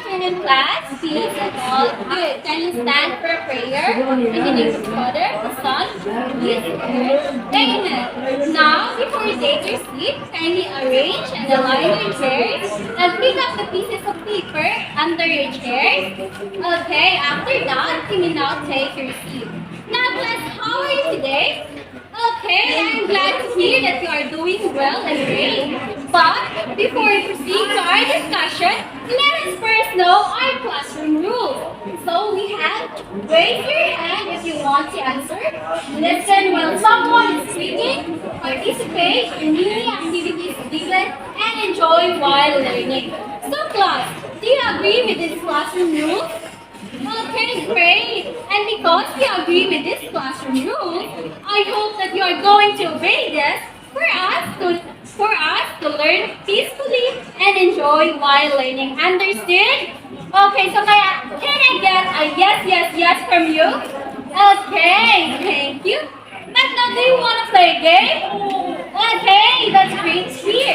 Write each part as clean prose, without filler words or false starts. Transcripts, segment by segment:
afternoon, class. Peace and all good. Can you stand for a prayer? Beginning with Father, the Son, and the Spirit. Amen. Now, before you take your seat, kindly arrange and align your chairs and pick up the pieces of paper under your chairs. Okay, after that, you may now take your seat. Now, class, how are you today? Okay, I'm glad to hear that you are doing well and great. But before we proceed to our discussion, let us first know our classroom rules. So we have raise your hand if you want to answer, listen while someone is speaking, participate in mini activities given, and enjoy while learning. So class, do you agree with this classroom rules? Okay, great. And because we agree with this classroom rules, I hope that you are going to obey this for us to learn peacefully and enjoy while learning. Understood? Okay, so can I get a yes from you? Okay, thank you. But now, do you want to play a game? Okay, that's great to hear.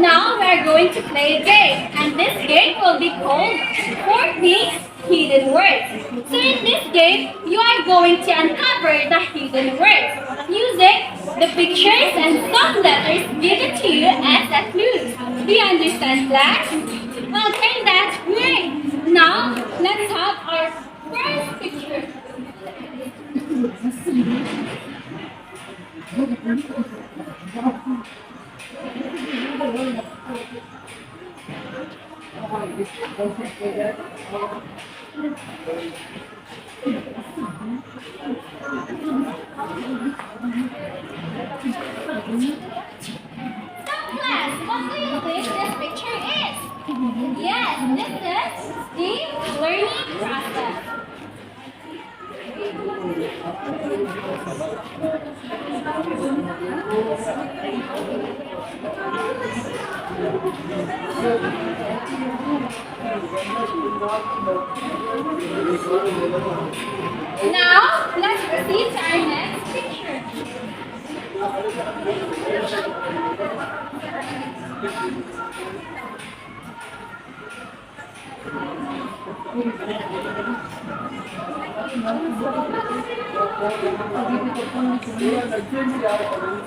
Now we are going to play a game, and this game will be called Four Things Hidden Words. So in this game, you are going to uncover the hidden words using the pictures and some letters given to you as a clue. Do you understand, class? Okay, that's great. Now, let's have our first picture. So class, what do you think this picture is? Yes, this is the learning process. Now, let's proceed to our next picture.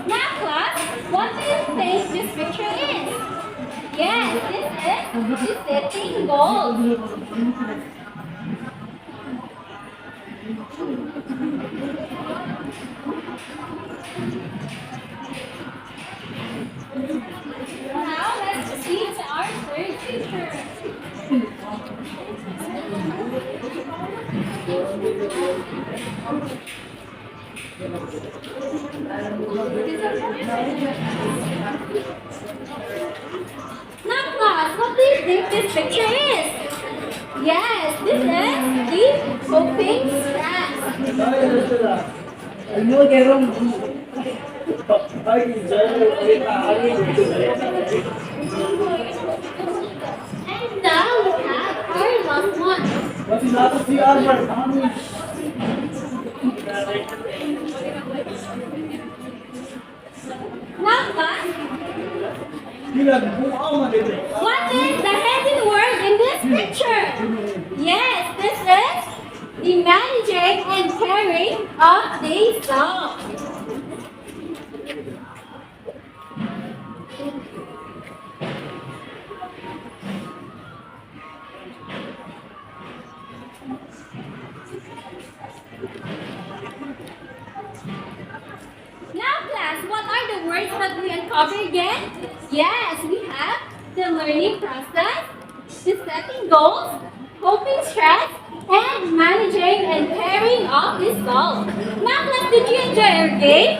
Now, class, what do you think this picture is? Yes, this is the setting goals. Now, let's proceed to our third picture. Now class, what do you think this picture is? Yes, this is the hoping grass. And now we have our last one. Now class, what is the hidden word in this picture? Yes, this is the managing and caring of the soul. Now class, what are the words that we uncovered again? Yes, we have the learning process, the setting goals, coping stress, and managing and caring of the soul. Now class, did you enjoy our game?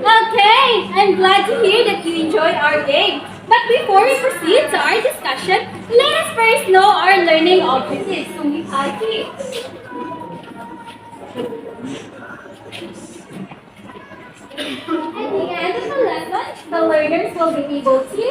Okay, I'm glad to hear that you enjoyed our game. But before we proceed to our discussion, let us first know our learning objectives. So we have here. At the end of the lesson, the learners will be able to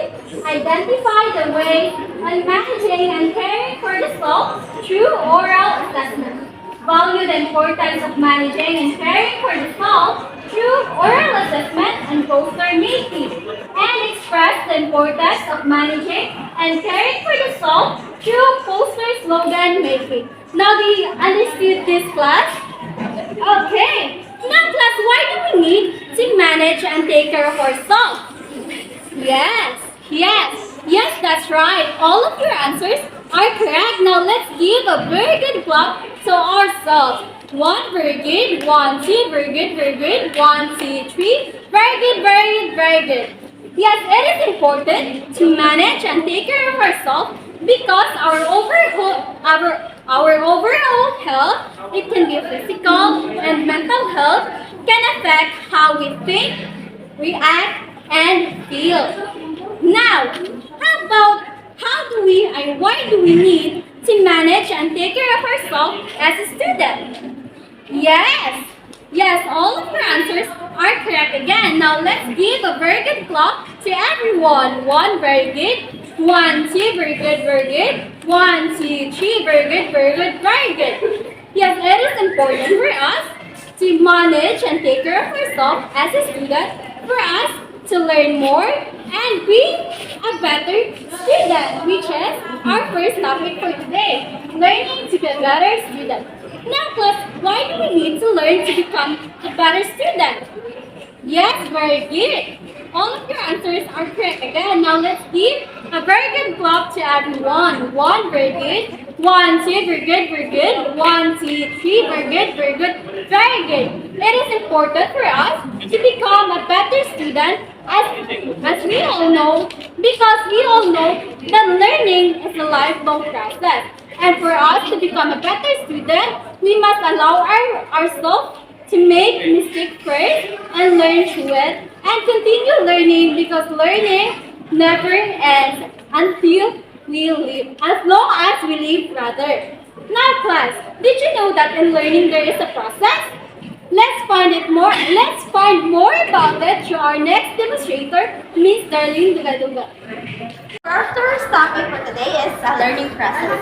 identify the way on managing and caring for the soul through oral assessment. value the importance of managing and caring for the soul through oral assessment and poster making, and express the importance of managing and caring for the soul through poster slogan making. Now, do you understood this, class? Okay. Now, class, why do we need to manage and take care of ourselves? Yes, that's right. All of your answers are correct. Now let's give a very good clap to ourselves. One, very good. One, two, very good, very good. One, two, three. Very good, very good, very good. Yes, it is important to manage and take care of ourselves because our overall health, it can be physical and mental health, can affect how we think, react, and feel. Now, how about why do we need to manage and take care of ourselves as a student? Yes, all of your answers are correct again. Now let's give a very good clap to everyone. One, very good. One, two, very good, very good. One, two, three, very good, very good, very good. Yes, it is important for us to manage and take care of ourselves as a student, for us to learn more and be a better student, which is our first topic for today, learning to be a better student. Now, class, why do we need to learn to become a better student? Yes, very good. All of your answers are correct again. Now let's give a very good clap to everyone. One, very good. One, two, very good, very good. One, two, three, very good, very good, very good. It is important for us to become a better student as we all know, because we all know that learning is a lifelong process. And for us to become a better student, we must allow ourselves to make mistakes first and learn through it and continue learning, because learning never ends until we live, as long as we live rather. Now class, did you know that in learning there is a process? Let's find more about it through our next demonstrator, Miss Darlene Dugaduga. Our first topic for today is a learning process.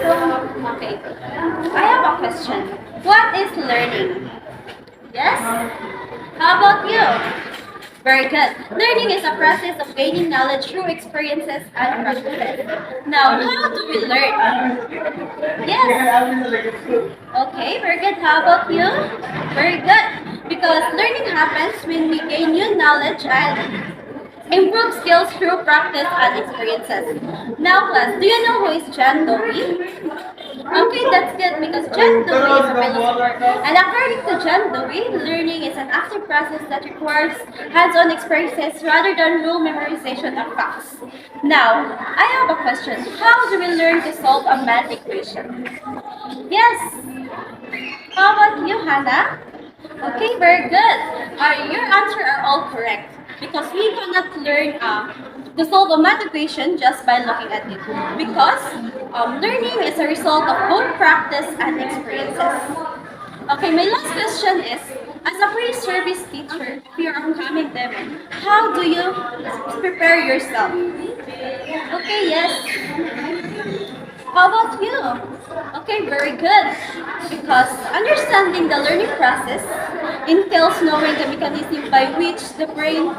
Okay, I have a question. What is learning? Yes? How about you? Very good. Learning is a process of gaining knowledge through experiences and practices. Now, how do we learn? Yes. Okay, very good. How about you? Very good. Because learning happens when we gain new knowledge and improve skills through practice and experiences. Now, class, do you know who is John Dewey? Okay, that's good because John Dewey is a philosopher. And according to John Dewey, learning is an active process that requires hands-on experiences rather than rule memorization of facts. Now, I have a question. How do we learn to solve a math equation? Yes. How about you, Hannah? Okay, very good. Your answers are all correct because we cannot learn to solve a math equation just by looking at it, because learning is a result of both practice and experiences. Okay, my last question is, as a pre-service teacher for your upcoming demo, how do you prepare yourself? Okay, yes. How about you? Okay, very good. Because understanding the learning process entails knowing the mechanism by which the brain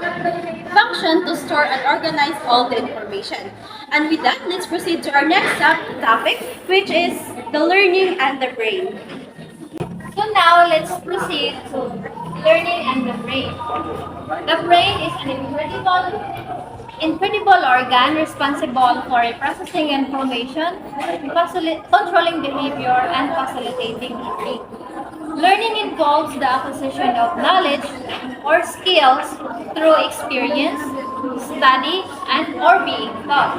functions to store and organize all the information. And with that, let's proceed to our next topic, which is the learning and the brain. So now let's proceed to learning and the brain. The brain is an incredible organ responsible for processing information, controlling behavior, and facilitating learning. Learning involves the acquisition of knowledge or skills through experience, study, and or being taught.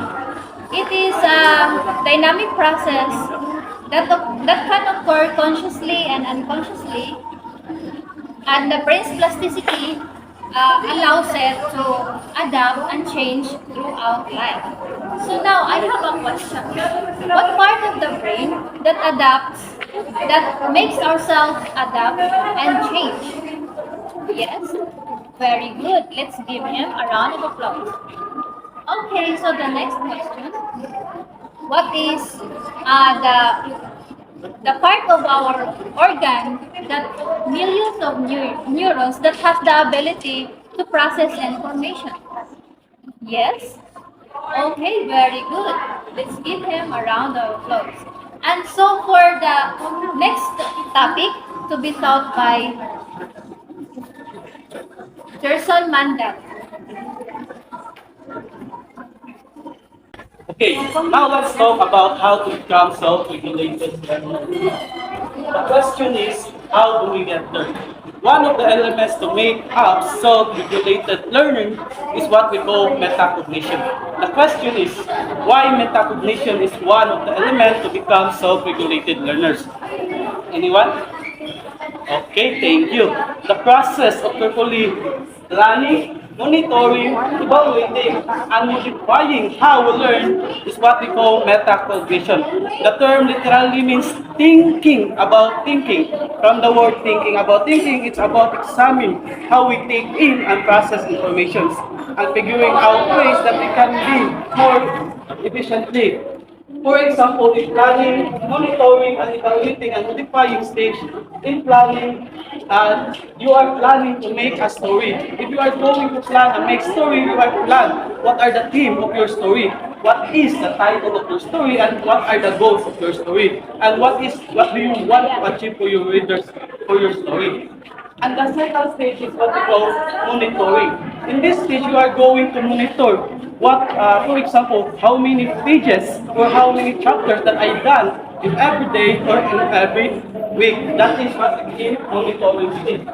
It is a dynamic process that can occur consciously and unconsciously, and the brain's plasticity allows it to adapt and change throughout life. So now I have a question. What part of the brain that makes ourselves adapt and change? Yes? Very good. Let's give him a round of applause. Okay, so the next question. What is the part of our organ that millions of neurons that has the ability to process information. Yes? Okay, very good. Let's give him a round of applause. And so for the next topic to be taught by Gerson Mandel. Okay, now let's talk about how to become self-regulated learner. The question is, how do we get there? One of the elements to make up self-regulated learning is what we call metacognition. The question is, why metacognition is one of the elements to become self-regulated learners? Anyone? Okay, thank you. The process of carefully planning, monitoring, evaluating, and modifying how we learn is what we call metacognition. The term literally means thinking about thinking. From the word thinking about thinking, it's about examining how we take in and process information and figuring out ways that we can be more efficiently. For example, in planning, monitoring, and evaluating and modifying stage, in planning, you are planning to make a story. If you are going to plan and make story, you are plan what are the theme of your story, what is the title of your story, and what are the goals of your story, and what do you want to achieve for your readers for your story. And the second stage is what we call monitoring. In this stage, you are going to monitor for example, how many pages or how many chapters that I done in every day or in every week. That is what we call monitoring stage.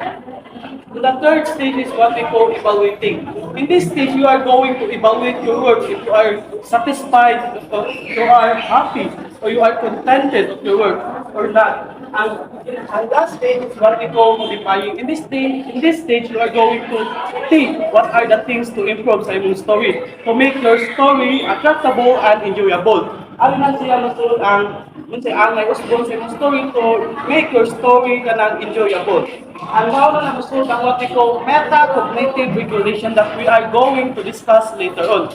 The third stage is what we call evaluating. In this stage, you are going to evaluate your work if you are satisfied, you are happy, or you are contented of your work or not. And that stage is what we call modifying. In this stage, you are going to think what are the things to improve sa imong story to make your story attractable and enjoyable. Ano man siya masulod ang angay usbon sa imong story to make your story kanang enjoyable. And now na masulod ang what we call metacognitive regulation that we are going to discuss later on.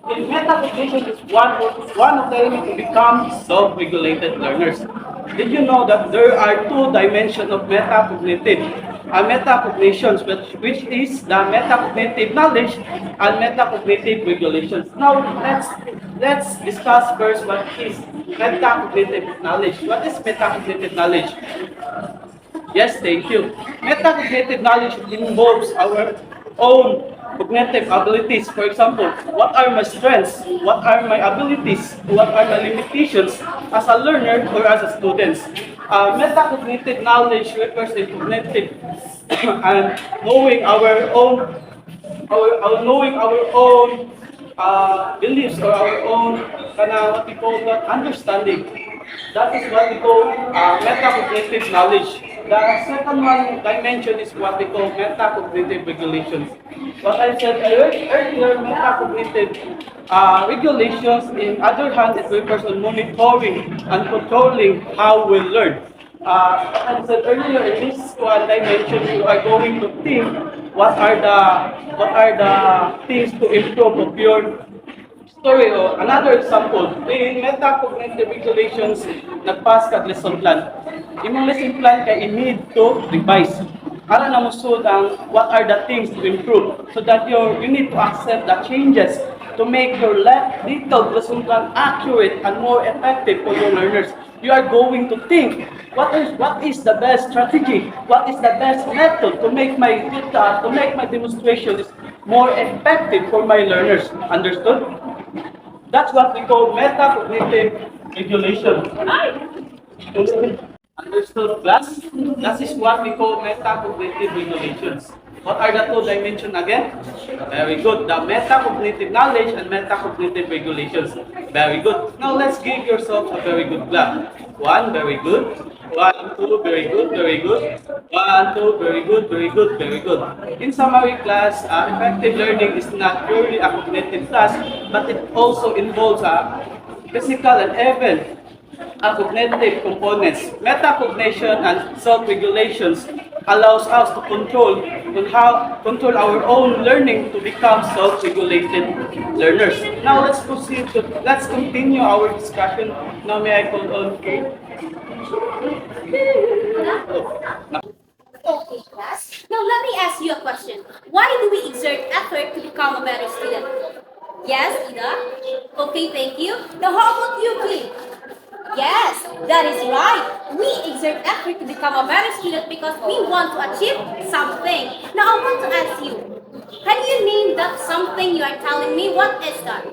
In metacognition is one of the elements to become self-regulated learners. Did you know that there are two dimensions of metacognitive? Metacognitions, which is the metacognitive knowledge and metacognitive regulations. Now let's discuss first what is metacognitive knowledge. What is metacognitive knowledge? Yes, thank you. Metacognitive knowledge involves our own cognitive abilities. For example, what are my strengths? What are my abilities? What are my limitations as a learner or as a student? Metacognitive knowledge refers to cognitive and knowing our own, knowing our own beliefs or our own what we call that understanding. That is what we call metacognitive knowledge. The second one dimension is what we call metacognitive regulations. What I said earlier, metacognitive regulations, in other hand, it refers to monitoring and controlling how we learn. As I said earlier, in this one dimension, you are going to think what are the things to improve of your story. Or another example, in metacognitive regulations, nagpass kag lesson plan. Imong lesson plan kay need to revise. Para na musud ang what are the things to improve so that you need to accept the changes to make your detailed lesson plan accurate and more effective for your learners. You are going to think what is the best strategy, what is the best method to make my demonstration more effective for my learners. Understood? That's what we call metacognitive regulation. Understood, class? That is what we call metacognitive regulations. What are the two dimensions again? Very good. The metacognitive knowledge and metacognitive regulations. Very good. Now let's give yourself a very good clap. One, very good. 1, 2, very good, very good. 1, 2, very good, very good, very good. In summary, class, effective learning is not purely a cognitive task, but it also involves physical and even cognitive components. Metacognition and self-regulations allows us to control our own learning to become self-regulated learners. Now let's continue our discussion. Now may I call on Kate? Okay, class. Now let me ask you a question. Why do we exert effort to become a better student? Yes, Ida? Okay, thank you. Now how about you, Kim? Yes, that is right. We exert effort to become a better student because we want to achieve something. Now I want to ask you, can you name that something you are telling me? What is that?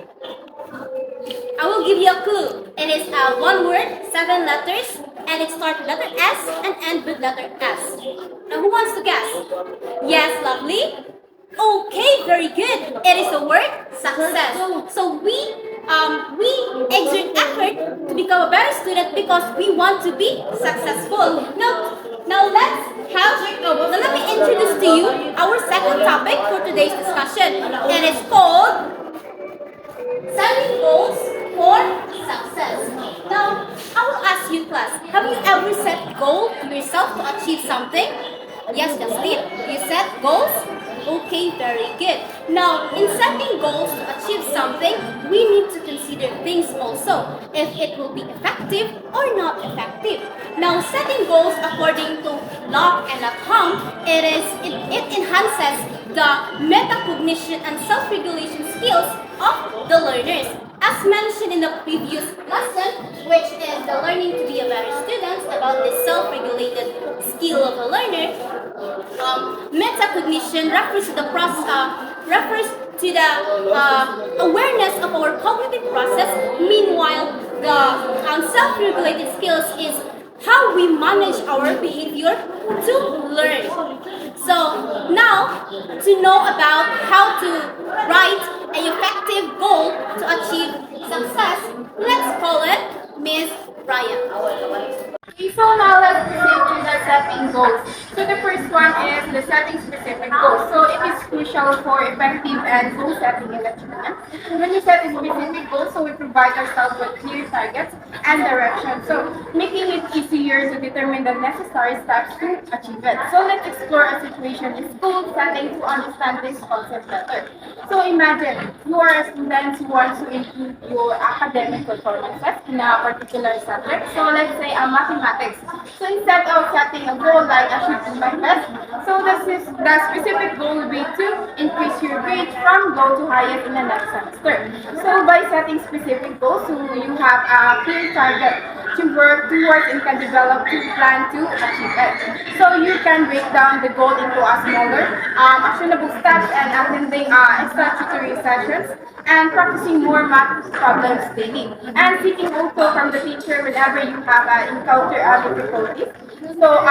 I will give you a clue. It is one word, 7 letters, and it starts with letter S and ends with letter S. Now, who wants to guess? Yes, lovely. Okay, very good. It is the word success. So we exert effort to become a better student because we want to be successful. Now let me introduce to you our second topic for today's discussion. It is called setting goals for success. Now, I will ask you class, have you ever set goal to yourself to achieve something? Yes, Justin, you set goals? Okay, very good. Now, in setting goals to achieve something, we need to consider things also, if it will be effective or not effective. Now, setting goals according to Locke and Lacan, it enhances the metacognition and self-regulation skills of the learners. As mentioned in the previous lesson, which is the learning to be a better student, about the self-regulated skill of a learner, metacognition refers to the awareness of our cognitive process. Meanwhile, the self-regulated skills is how we manage our behavior to learn. So now, to know about how to write an effective goal to achieve success, let's call it Miss Ryan. Okay, so now let's proceed to the setting goals. So the first one is the setting specific goals. So it is crucial for effective and goal setting in achievement. When you set a specific goal, so we provide ourselves with clear targets and direction. So making it easier to determine the necessary steps to achieve it. So let's explore a situation in school setting to understand this concept better. So imagine you are a student who wants to improve your academic performances in a particular subject. So let's say mathematics. So instead of setting a goal like achieving my best, so the specific goal will be to increase your grade from low to highest in the next semester. So by setting specific goals, so you have a clear target to work towards and can develop to plan to achieve it. So you can break down the goal into a smaller, actionable steps and attending extra tutoring sessions and practicing more math problems daily. And seeking also from the teacher whenever you have encounter difficulties. So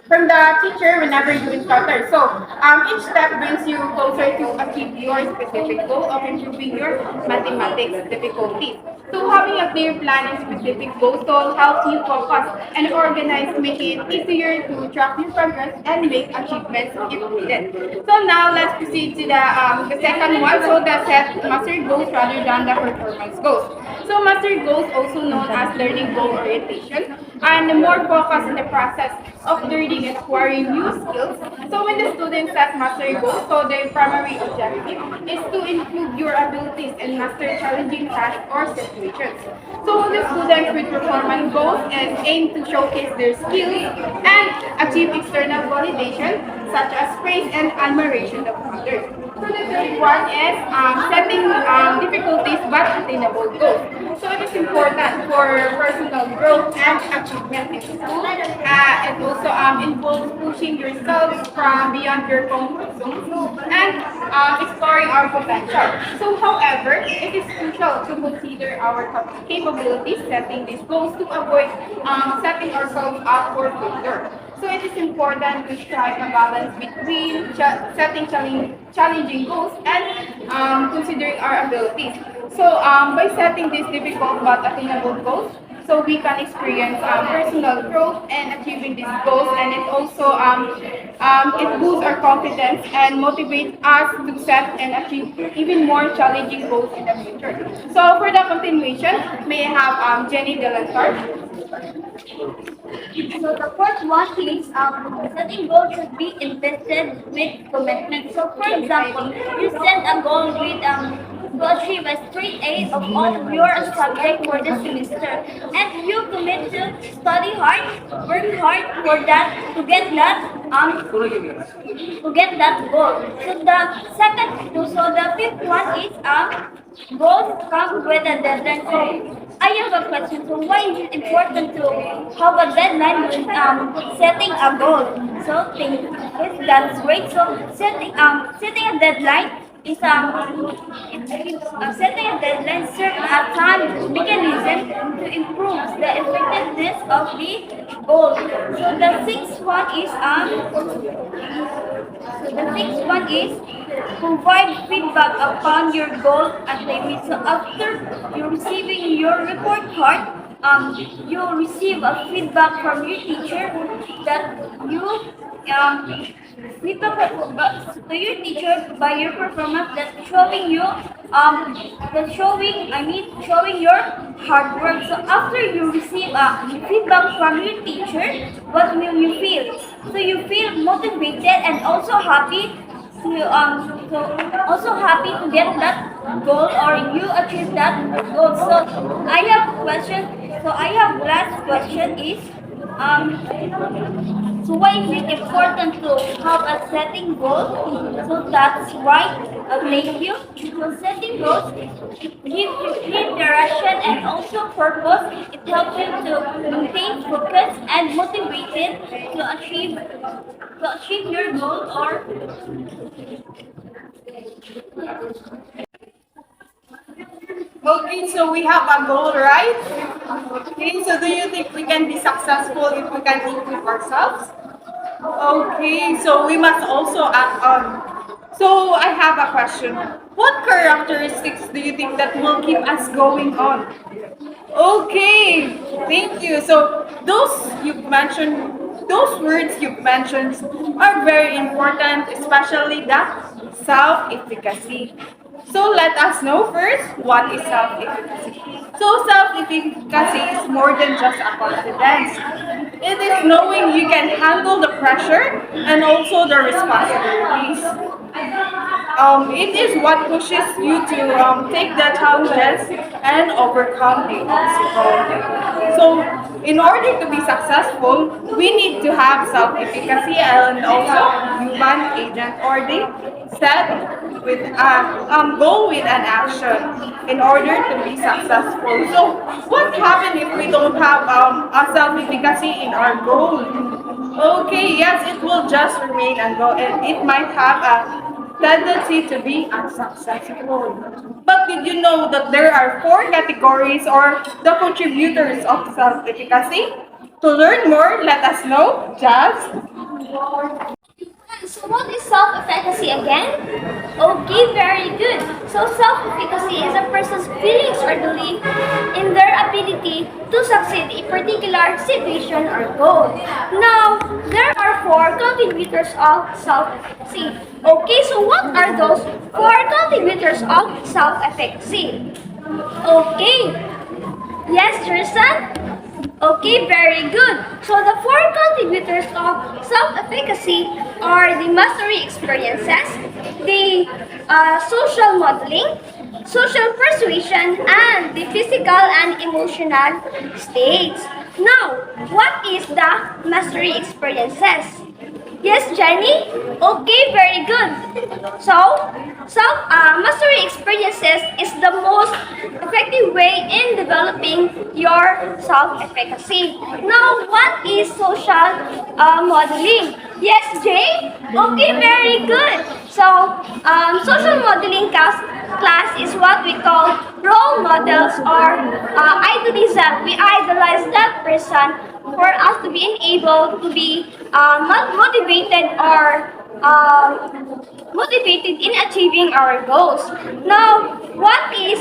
from the teacher whenever you encounter. So each step brings you closer to achieve your specific goal of improving your mathematics difficulties. So having a clear plan and specific goals will help you focus and organize, making it easier to track your progress and make achievements if needed. So now let's proceed to the second one. So the set mastery goals rather than the performance goals. So mastery goals, also known as learning goal orientation, and more focus on the process of learning and acquiring new skills. So when the students set mastery goals, so their primary objective is to improve your abilities and master challenging tasks or situations. So the students with performance goals is aim to showcase their skills and achieve external validation such as praise and admiration of others. So the third one is setting difficulties but attainable goals. So it is important for personal growth and achievement in school. It also involves pushing yourself from beyond your comfort zone and exploring our potential. So however, it is crucial to consider our capabilities setting these goals to avoid setting ourselves up for failure. So it is important to strike a balance between setting challenging goals and considering our abilities. So by setting these difficult but attainable goals, so we can experience personal growth and achieving these goals, and it also it boosts our confidence and motivates us to set and achieve even more challenging goals in the future. So for the continuation, may I have Jenny Delantar. So the fourth one is setting goals should be invested with commitment. So for example, you set a goal with to achieve a straight A of all of your subject for the semester, and you commit to study hard, work hard for that to get that goal. So the fifth one is goals come with a deadline. So I have a question. So why is it important to have a deadline when setting a goal? So thank you. Yes, that's great. So setting a deadline is setting a deadline serves a time mechanism to improve the effectiveness of the goal. So the sixth one is provide feedback upon your goal attainment. So after you receiving your report card, you receive a feedback from your teacher that you feedback to your teacher by your performance that showing you showing your hard work. So after you receive feedback from your teacher, what will you feel? So you feel motivated and also happy to get that goal or you achieve that goal. So I have question. So I have last question is so why is it important to have a setting goal? So that's right. Thank you. So setting goals gives you clear direction and also purpose. It helps you to maintain focus and motivated to achieve your goal or Okay, so we have a goal, right? Okay, so do you think we can be successful if we can equip ourselves? Okay, so we must also act on. So I have a question. What characteristics do you think that will keep us going on? Okay, thank you. So those words you've mentioned are very important, especially the self-efficacy. So let us know first what is self-efficacy. So self-efficacy is more than just a confidence. It is knowing you can handle the pressure and also the responsibilities. It is what pushes you to take the challenges and overcome the obstacles. So, in order to be successful, we need to have self-efficacy and also human agent or the set with go with an action in order to be successful. So, what happens if we don't have a self-efficacy in our goal? Okay, yes, it will just remain and go, and it might have a tendency to be unsuccessful. But did you know that there are four categories or the contributors of self-efficacy? To learn more, let us know. Jazz? So what is self-efficacy again? Okay, very good. So self-efficacy is a person's feelings or belief in their ability to succeed in a particular situation or goal. Now, there are four contributors of self-efficacy. Okay, so what are those four contributors of self-efficacy? Okay, yes, Tristan? Okay, very good. So the four contributors of self-efficacy are the mastery experiences, the social modeling, social persuasion, and the physical and emotional states. Now, what is the mastery experiences? Yes, Jenny? Okay, very good. So, mastery experiences is the most effective way in developing your self-efficacy. Now, what is social modeling? Yes, Jay? Okay, very good. So, social modeling class is what we call role models or idolism. We idolize that person for us to be able to be motivated or motivated in achieving our goals. Now, what is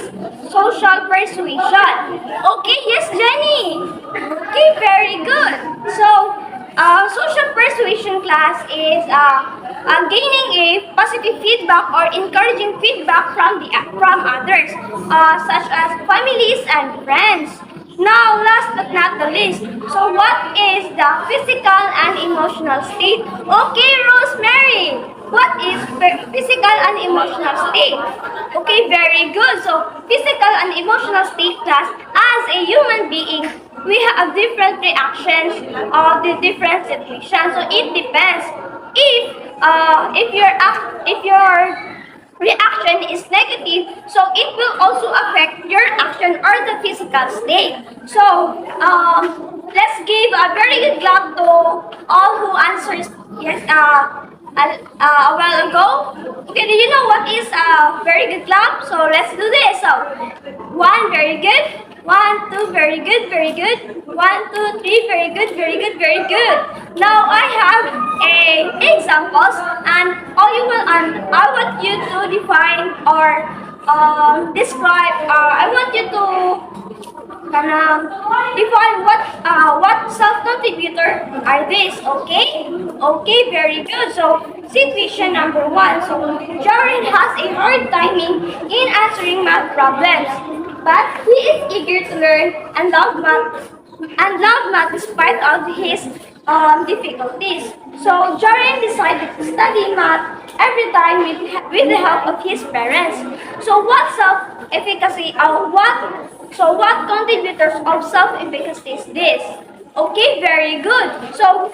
social persuasion? Okay, yes, Jenny. Okay, very good. So, social persuasion class is gaining a positive feedback or encouraging feedback from others, such as families and friends. Now, last but not the least, so what is the physical and emotional state? Okay, Rosemary, what is physical and emotional state? Okay, very good. So, physical and emotional state class, as a human being, we have different reactions of the different situations. So, it depends. If your reaction is negative, so it will also affect your action or the physical state. So, let's give a very good clap to all who answers yes a while ago. Okay, do you know what is a very good clap? So let's do this. So, one, very good. One, two, very good, very good. One, two, three, very good, very good, very good. Now I have examples, and all you will I want you to define or describe. I want you to define what self-contributor are these, okay? Okay, very good. So, situation number one. So, Jaren has a hard timing in answering math problems, but he is eager to learn and love math despite of his difficulties. So, Jaren decided to study math every time with the help of his parents. So, what self-efficacy, what contributors of self-efficacy is this? Okay, very good. So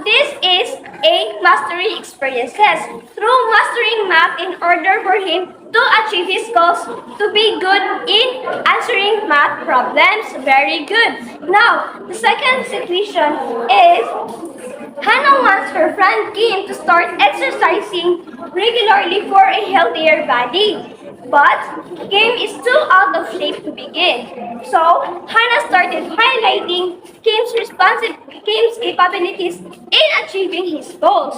this is a mastery experiences. Through mastering math in order for him to achieve his goals, to be good in answering math problems. Very good. Now, the second situation is Hannah wants her friend Kim to start exercising regularly for a healthier body. But Kim is too out of shape to begin. So Hannah started highlighting Kim's capabilities in achieving his goals.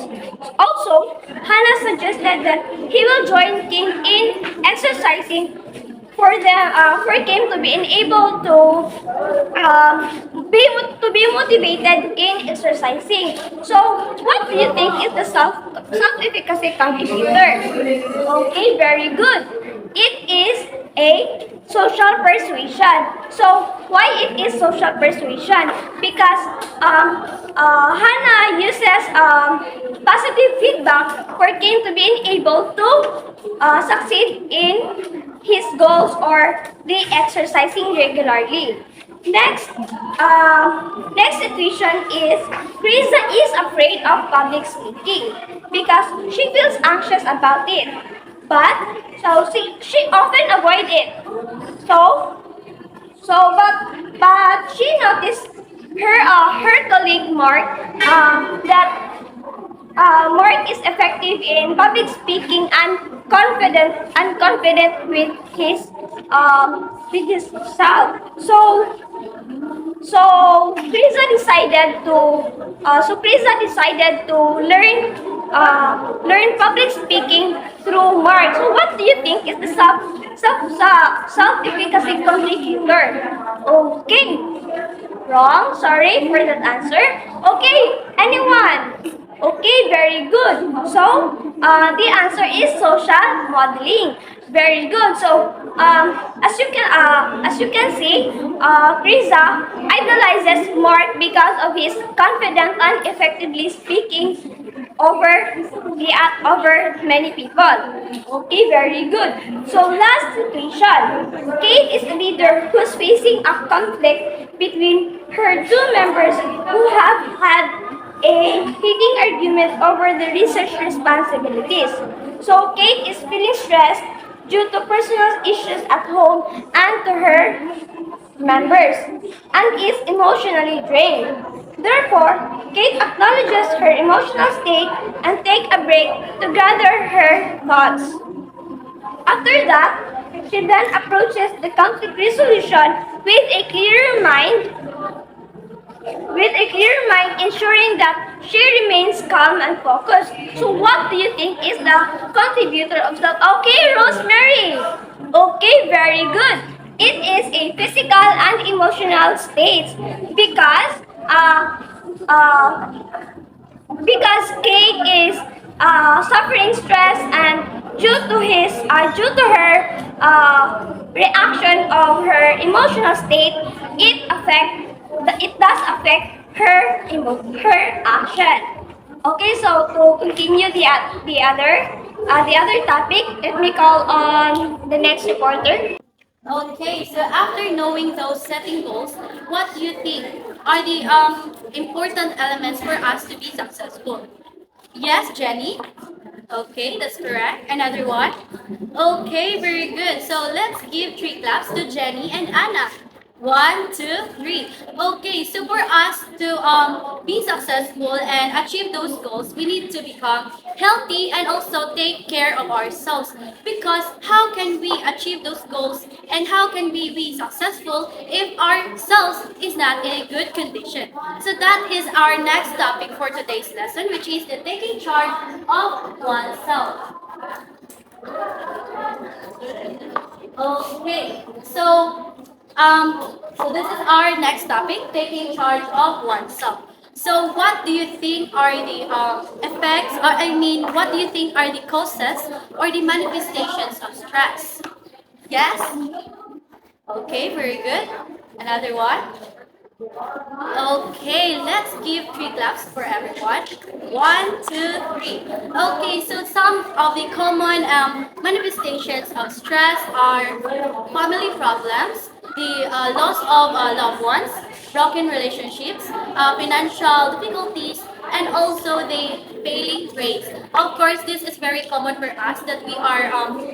Also, Hannah suggested that he will join Kim in exercising for Kim to be able to be motivated in exercising. So, what do you think is the self-efficacy contributor? Okay, very good. It is a social persuasion. So, why it is social persuasion? Because Hannah uses positive feedback for Kim to be able to succeed in his goals or the exercising regularly. Next situation is Krisa is afraid of public speaking because she feels anxious about it. But she often avoid it. So but she noticed her colleague Mark that Mark is effective in public speaking and confident with his self. So Krisa decided to learn public speaking through Mark. So what do you think is the self-efficacy contributor? Okay. Wrong. Sorry for that answer. Okay. Anyone? Okay, very good. So, the answer is social modeling. Very good. So, as you can see, Krisa idolizes Mark because of his confident and effectively speaking over many people. Okay, very good. So, last situation. Kate is a leader who's facing a conflict between her two members who have had a heated argument over the research responsibilities. So Kate is feeling stressed due to personal issues at home and to her members and is emotionally drained. Therefore, Kate acknowledges her emotional state and take a break to gather her thoughts. After that, she then approaches the conflict resolution with a clearer mind, ensuring that she remains calm and focused. So what do you think is the contributor of that? Okay, Rosemary. Okay, very good. It is a physical and emotional state because Kate is suffering stress and due to her reaction of her emotional state, it does affect her action. Okay, so to continue the other topic, let me call on the next reporter. Okay, so after knowing those setting goals, what do you think are the important elements for us to be successful? Yes, Jenny? Okay, that's correct. Another one? Okay, very good. So let's give three claps to Jenny and Anna. One, two, three. Okay, so for us to be successful and achieve those goals, we need to become healthy and also take care of ourselves. Because how can we achieve those goals and how can we be successful if our selves is not in a good condition? So that is our next topic for today's lesson, which is the taking charge of oneself. Okay, so this is our next topic, taking charge of oneself. So what do you think are the effects, or I mean, what do you think are the causes or the manifestations of stress? Yes? Okay, very good. Another one? Okay, let's give three claps for everyone. One, two, three. Okay, so some of the common manifestations of stress are family problems, the loss of loved ones, broken relationships, financial difficulties, and also the failing grades. Of course, this is very common for us that we are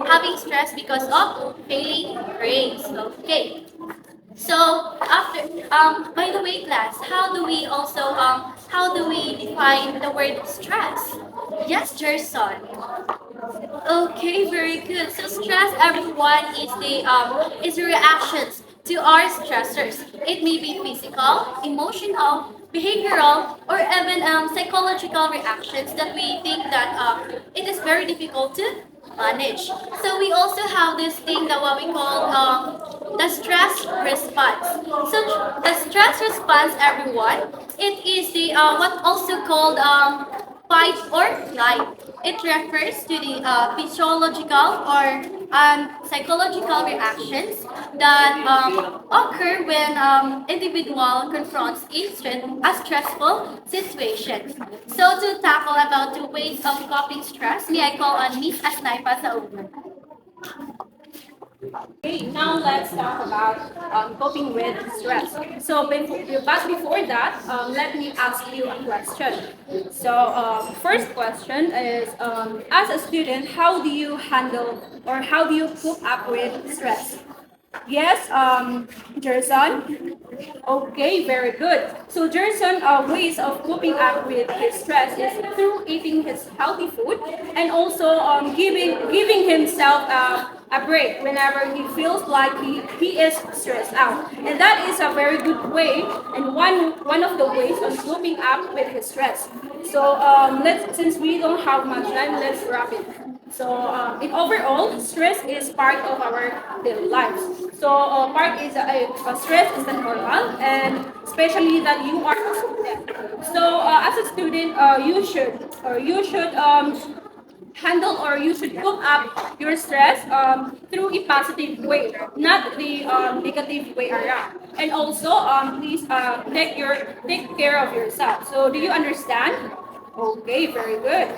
having stress because of failing grades. Okay. So after by the way, class, how do we define the word stress? Yes, Gerson. Okay, very good. So stress, everyone, is the reactions to our stressors. It may be physical, emotional, behavioral, or even psychological reactions that we think that it is very difficult to manage. So we also have this thing that what we call the stress response. So the stress response, everyone, it is the what also called fight or flight. It refers to the physiological or psychological reactions that occur when individual confronts a stressful situation. So to tackle about the ways of coping stress, may I call on Miss Asnaipa sa una. Okay, now let's talk about coping with stress. But before that, let me ask you a question. So, first question is, as a student, how do you handle or how do you cope up with stress? Yes, Jerson. Okay, very good. So Jerson, ways of coping up with his stress is through eating his healthy food and also giving himself a break whenever he feels like he is stressed out. And that is a very good way and one of the ways of coping up with his stress. So since we don't have much time, let's wrap it. So, in overall, stress is part of our daily lives. So, part is stress is normal, and especially that you are a student. So, as a student, you should handle or you should cope up your stress through a positive way, not the negative way around. And also, please take care of yourself. So, do you understand? Okay, very good.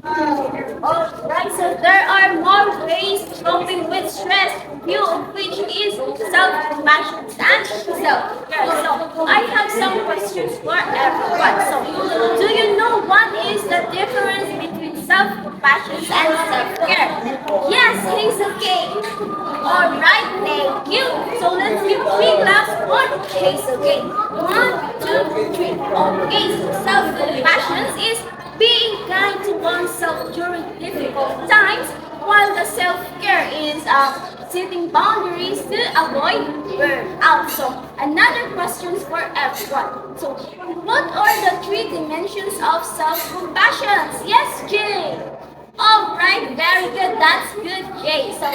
Alright, so there are more ways coping with stress, few of which is self-compassion and self-care. So I have some questions for everyone. So do you know what is the difference between self-compassion and self-care? Yes, it's okay. Alright, thank you. So let's give three claps for Hazel Gate. One, two, three. Okay, so self-compassion is being kind to oneself during difficult times, while the self-care is setting boundaries to avoid burnout. So, another question for everyone. So, what are the three dimensions of self-compassion? Yes, Jay. All right, very good. That's good, Jay. So,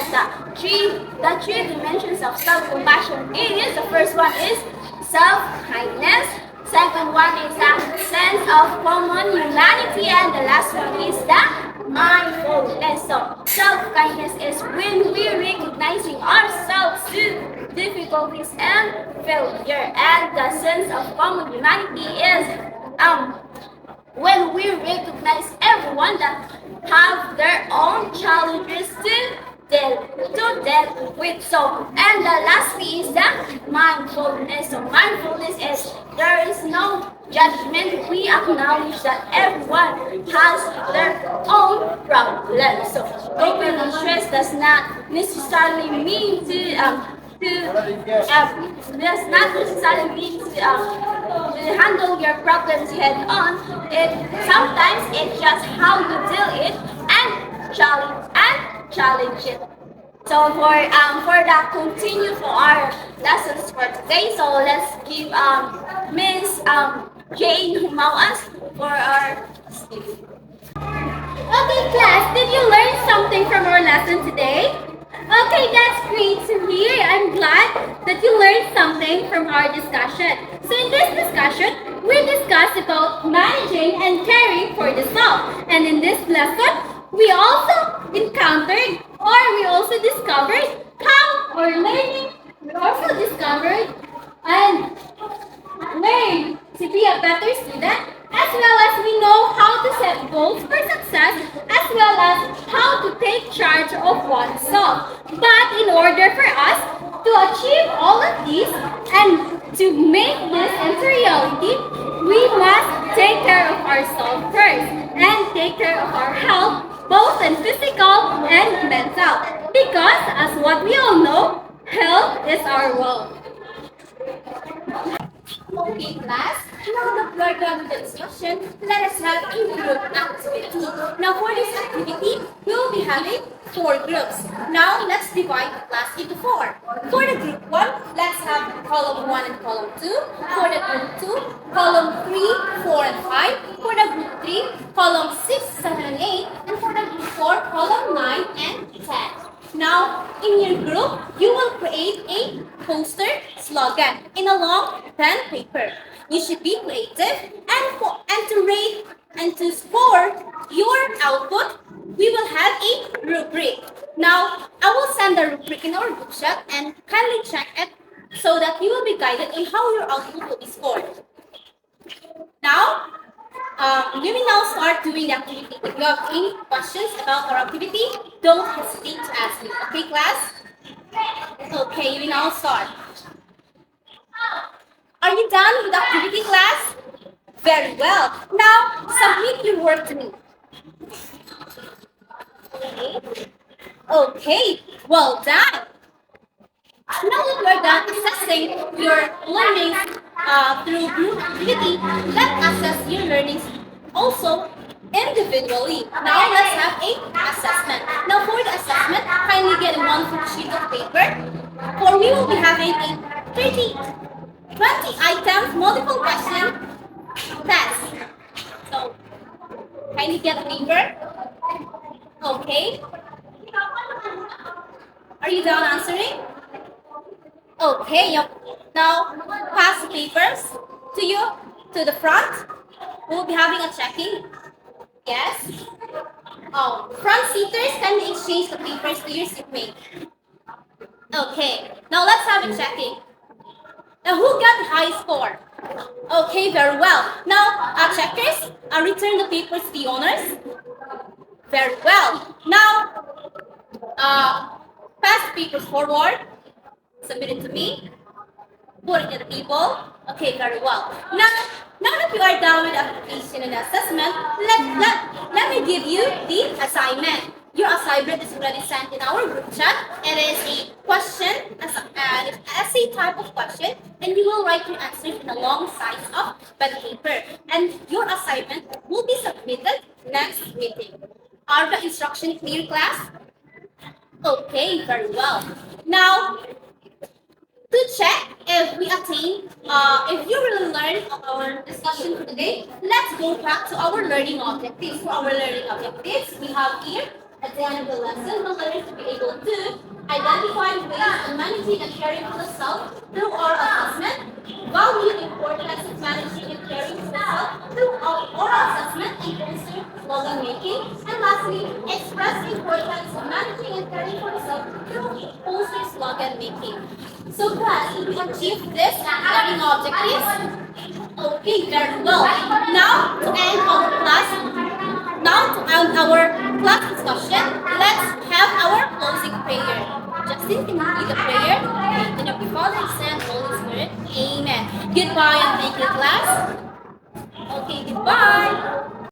the three dimensions of self-compassion is the first one is self-kindness. Second one is a sense of common humanity, and the last one is the mindfulness. So self-kindness is when we recognizing ourselves to difficulties, and failure. And the sense of common humanity is when we recognize everyone that have their own challenges to deal with. So, and the lastly is the mindfulness. So mindfulness is there is no judgment. We acknowledge that everyone has their own problems. So coping with stress does not necessarily mean does not necessarily mean to handle your problems head on. It sometimes it's just how you deal it and challenge it. So for that continue for our lessons for today. So let's give Miss Jane Humauas for our speaking. Okay, class, did you learn something from our lesson today? Okay, that's great to hear. I'm glad that you learned something from our discussion. So in this discussion, we discussed about managing and caring for the self. And in this lesson, we also encountered or we also discovered how or learning, we also discovered and learn to be a better student, as well as we know how to set goals for success, as well as how to take charge of oneself. But in order for us to achieve all of these and to make this into reality, we must take care of ourselves first and take care of our health, both in physical and mental. Because as what we all know, health is our wealth. Okay, class. Now that we are done with the discussion, let us have a group activity. Now for this activity, we will be having 4 groups. Now let's divide the class into 4. For the group 1, let's have column 1 and column 2. For the group 2, column 3, 4 and 5. For the group 3, column 6, 7 and 8. And for the group 4, column 9 and 10. Now, in your group, you will create a poster slogan in a long pen paper. You should be creative and to rate and to score your output, we will have a rubric. Now, I will send the rubric in our group chat and kindly check it so that you will be guided on how your output will be scored. Now, we will now start doing the activity. If you have any questions about our activity, don't hesitate to ask me. Okay, class? Okay, we now start. Are you done with the activity, class? Very well. Now, submit your work to me. Okay, well done. Now that we're done assessing your learnings through group activity, let's assess your learnings also individually. Now let's have a assessment. Now for the assessment, kindly get one full sheet of paper. For we will be having a 20 items multiple question test. So kindly get a paper. Okay. Are you done answering? Okay, now pass the papers to you, to the front. We'll be having a checking. Yes. Oh, front seaters, can we exchange the papers to your seatmate? Okay, now let's have a checking. Now who got the high score? Okay, very well. Now, checkers, return the papers to the owners. Very well. Now, pass the papers forward. Submit it to me. Put it to the people. Okay, very well. Now that you are done with the application and assessment, let me give you the assignment. Your assignment is already sent in our group chat. It is a question, an essay type of question, and you will write your answers in a long size of pen paper. And your assignment will be submitted next meeting. Are the instructions clear, class? Okay, very well. Now, to check if we attain, if you really learned our discussion for today, let's go back to our learning objectives. For our learning objectives, we have here at the end of the lesson, the learners to be able to identify ways of managing and caring for the self through our assessment, value the importance of managing and caring for the self through our oral assessment, and answer slogan making, and lastly, express the importance of managing and caring for yourself through poster slogan making. So class, did we achieve this learning objectives? Okay, very well. Now to end our class discussion, let's have our closing prayer. Justin, can you lead the prayer? In the name of the Father, Son, and Holy Spirit. Amen. Goodbye and thank you, class.